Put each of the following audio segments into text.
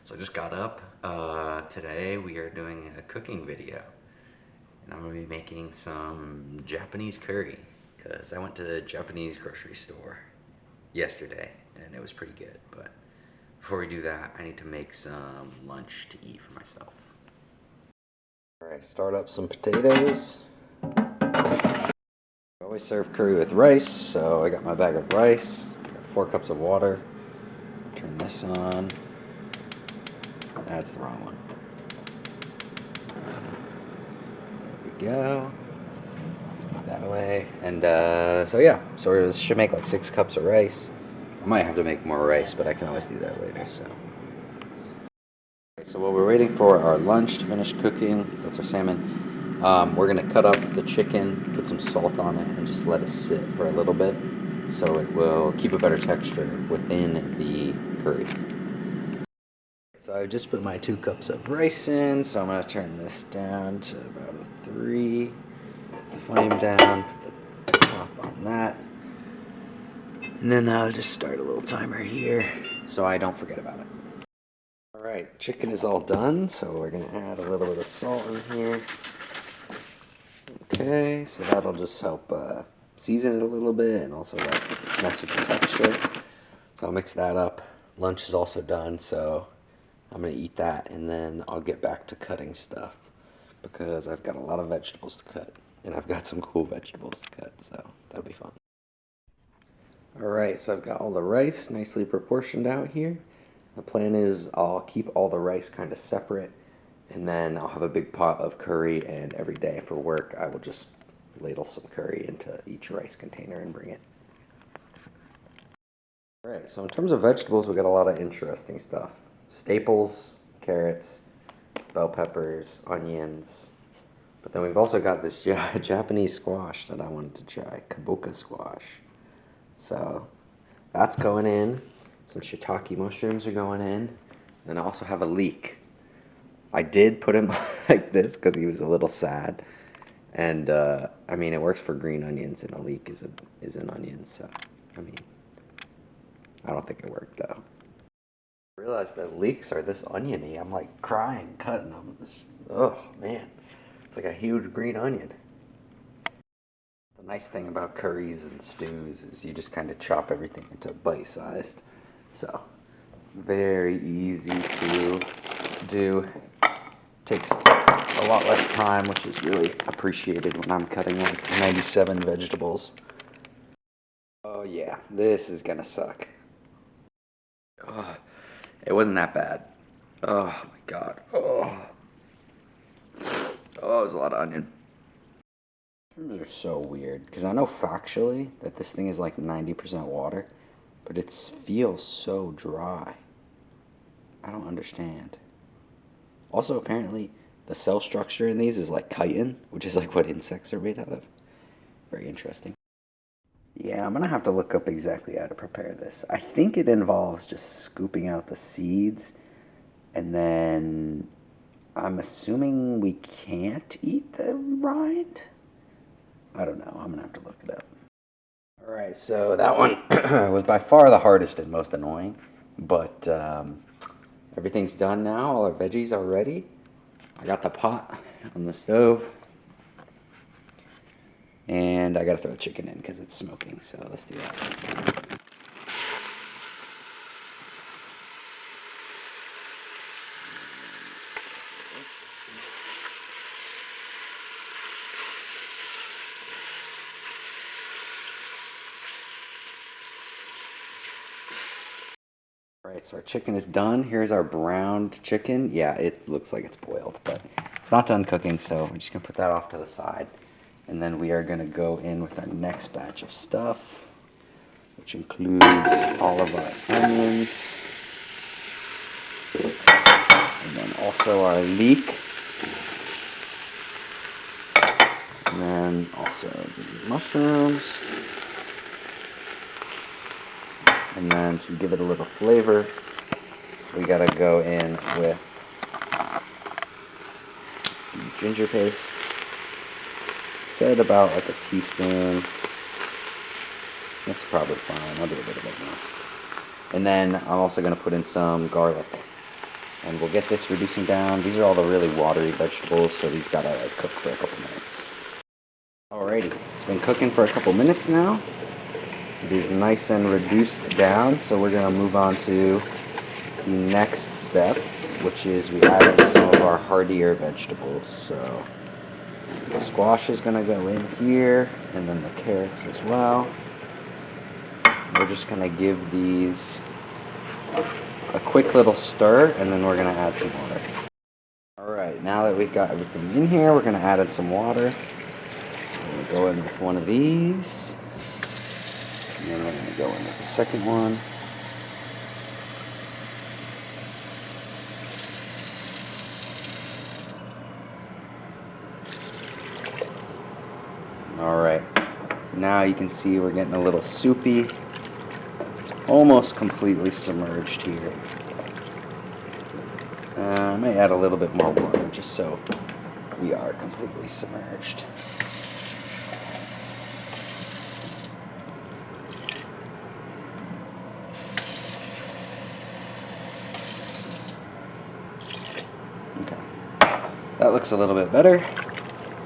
So I just got up. Today we are doing a cooking video. And I'm going to be making some Japanese curry. Because I went to the Japanese grocery store yesterday and it was pretty good. But before we do that, I need to make some lunch to eat for myself. Alright, start up some potatoes. I always serve curry with rice, so I got my bag of rice. Got 4 cups of water. Turn this on. That's the wrong one. There we go. Let's put that away. And so yeah, so we should make like 6 cups of rice. I might have to make more rice, but I can always do that later. So while we're waiting for our lunch to finish cooking, that's our salmon. We're gonna cut up the chicken, put some salt on it, and just let it sit for a little bit, so it will keep a better texture within the curry. So I just put my 2 cups of rice in, so I'm going to turn this down to about a 3. Put the flame down, put the top on that. And then I'll just start a little timer here so I don't forget about it. Alright, chicken is all done, so we're going to add a little bit of salt in here. Okay, so that'll just help season it a little bit and also like mess with the texture. So I'll mix that up. Lunch is also done, so I'm going to eat that, and then I'll get back to cutting stuff, because I've got a lot of vegetables to cut, and I've got some cool vegetables to cut, so that'll be fun. Alright, so I've got all the rice nicely proportioned out here. The plan is I'll keep all the rice kind of separate, and then I'll have a big pot of curry, and every day for work I will just ladle some curry into each rice container and bring it. Alright, so in terms of vegetables, we got a lot of interesting stuff. Staples, carrots, bell peppers, onions. But then we've also got this Japanese squash that I wanted to try, kabocha squash. So that's going in. Some shiitake mushrooms are going in. And I also have a leek. I did put him like this because he was a little sad. And I mean, it works for green onions, and a leek is an onion. So I mean, I don't think it worked though. I realized that leeks are this oniony. I'm like crying cutting them. Oh man, it's like a huge green onion. The nice thing about curries and stews is you just kind of chop everything into bite-sized. So it's very easy to do. Takes a lot less time, which is really appreciated when I'm cutting like 97 vegetables. Oh yeah, this is gonna suck. Ugh. It wasn't that bad. Oh my god. Oh, it was a lot of onion. Mushrooms are so weird because I know factually that this thing is like 90% water, but it feels so dry. I don't understand. Also, apparently, the cell structure in these is like chitin, which is like what insects are made out of. Very interesting. Yeah, I'm gonna have to look up exactly how to prepare this. I think it involves just scooping out the seeds, and then I'm assuming we can't eat the rind? I don't know. I'm gonna have to look it up. Alright, so that one was by far the hardest and most annoying, but everything's done now. All our veggies are ready. I got the pot on the stove. And I gotta throw the chicken in because it's smoking, so let's do that. Alright, so our chicken is done. Here's our browned chicken. Yeah, it looks like it's boiled, but it's not done cooking, so we're just gonna put that off to the side. And then we are gonna go in with our next batch of stuff, which includes all of our onions, and then also our leek, and then also the mushrooms. And then to give it a little flavor, we gotta go in with the ginger paste. Said about like a teaspoon. That's probably fine. I'll do a little bit more. And then I'm also gonna put in some garlic. And we'll get this reducing down. These are all the really watery vegetables, so these gotta like cook for a couple minutes. Alrighty, it's been cooking for a couple minutes now. It is nice and reduced down, so we're gonna move on to the next step, which is we added some of our hardier vegetables. So the squash is gonna go in here, and then the carrots as well. We're just gonna give these a quick little stir, and then we're gonna add some water. Alright, now that we've got everything in here, we're gonna add in some water. So we're gonna go in with one of these, and then we're gonna go in with the second one. Alright, now you can see we're getting a little soupy. It's almost completely submerged here. I may add a little bit more water just so we are completely submerged. Okay, that looks a little bit better.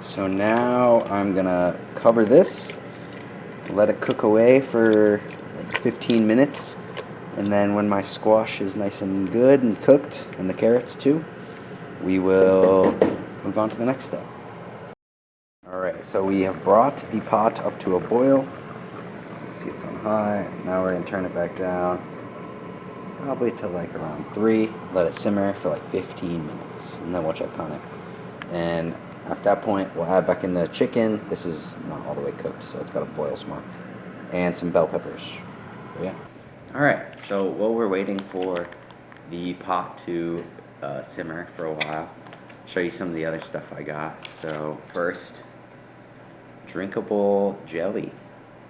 So now I'm gonna cover this, let it cook away for like 15 minutes, and then when my squash is nice and good and cooked, and the carrots too, we will move on to the next step. Alright, so we have brought the pot up to a boil. So you can see it's on high. Now we're gonna turn it back down, probably to like around 3. Let it simmer for like 15 minutes, and then we'll check on it. And after that point, we'll add back in the chicken. This is not all the way cooked, so it's got to boil some more. And some bell peppers. So, yeah. Alright, so while we're waiting for the pot to simmer for a while, I'll show you some of the other stuff I got. So first, drinkable jelly.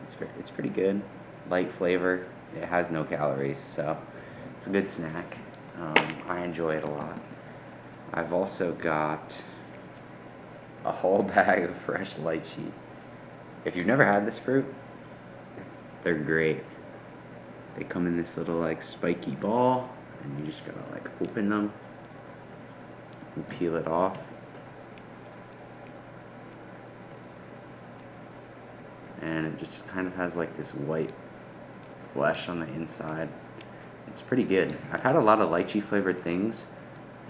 It's pretty good. Light flavor. It has no calories, so it's a good snack. I enjoy it a lot. I've also got a whole bag of fresh lychee. If you've never had this fruit, they're great. They come in this little like spiky ball, and you just gotta like open them and peel it off. And it just kind of has like this white flesh on the inside. It's pretty good. I've had a lot of lychee flavored things,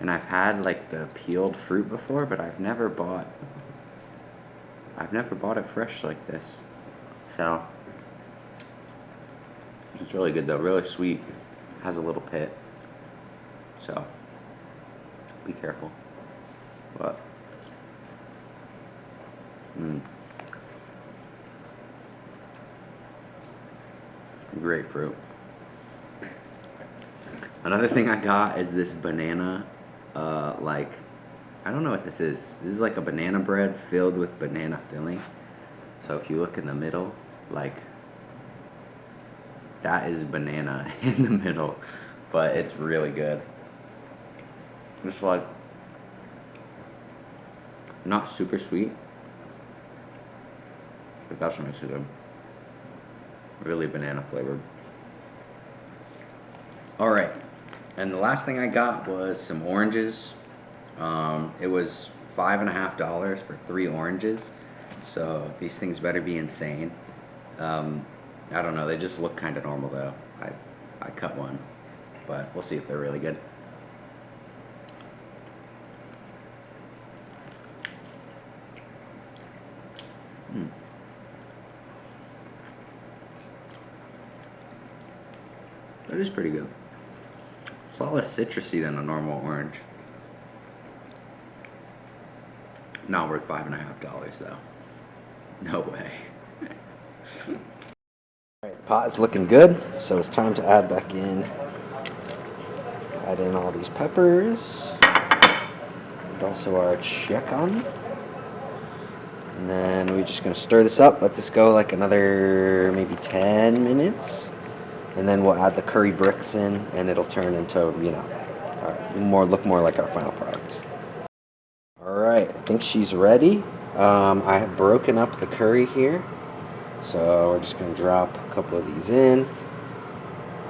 and I've had like the peeled fruit before, but I've never bought it fresh like this. So it's really good though, really sweet. Has a little pit. So be careful. But grapefruit. Another thing I got is this banana, like, I don't know what this is. This is like a banana bread filled with banana filling. So if you look in the middle, like, that is banana in the middle, but it's really good. It's like, not super sweet, but that's what makes it good. Really banana flavored. Alright, and the last thing I got was some oranges. It was $5.50 for 3 oranges, so these things better be insane. I don't know, they just look kind of normal though. I cut one, but we'll see if they're really good. That is pretty good. It's a lot less citrusy than a normal orange. Not worth $5.50 though. No way. Alright, the pot is looking good, so it's time to add in all these peppers, and also our chicken. And then we're just gonna stir this up, let this go like another maybe 10 minutes. And then we'll add the curry bricks in, and it'll turn into, you know, look more like our final product. Alright, I think she's ready. I have broken up the curry here, so we're just going to drop a couple of these in.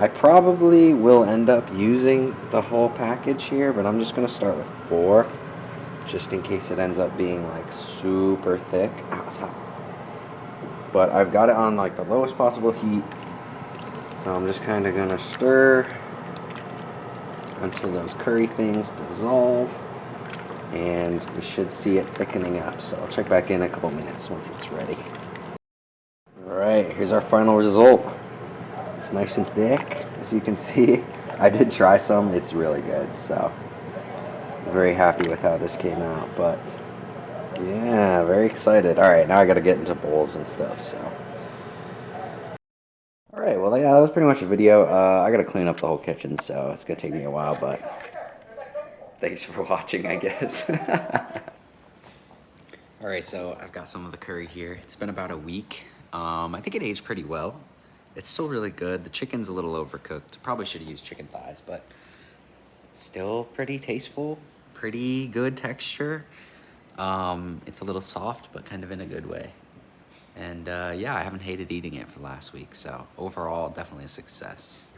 I probably will end up using the whole package here, but I'm just gonna start with 4, just in case it ends up being like super thick. Ow, it's hot. But I've got it on like the lowest possible heat, so I'm just kind of gonna stir until those curry things dissolve, and we should see it thickening up. So I'll check back in a couple minutes once it's ready. All right, here's our final result. It's nice and thick, as you can see. I did try some, it's really good, so I'm very happy with how this came out, but yeah, very excited. All right, now I gotta get into bowls and stuff, so. All right, well, yeah, that was pretty much the video. I gotta clean up the whole kitchen, so it's gonna take me a while, but thanks for watching, I guess. All right, so I've got some of the curry here. It's been about a week. I think it aged pretty well. It's still really good. The chicken's a little overcooked. Probably should have used chicken thighs, but still pretty tasteful, pretty good texture. It's a little soft, but kind of in a good way. And yeah, I haven't hated eating it for last week, so overall, definitely a success.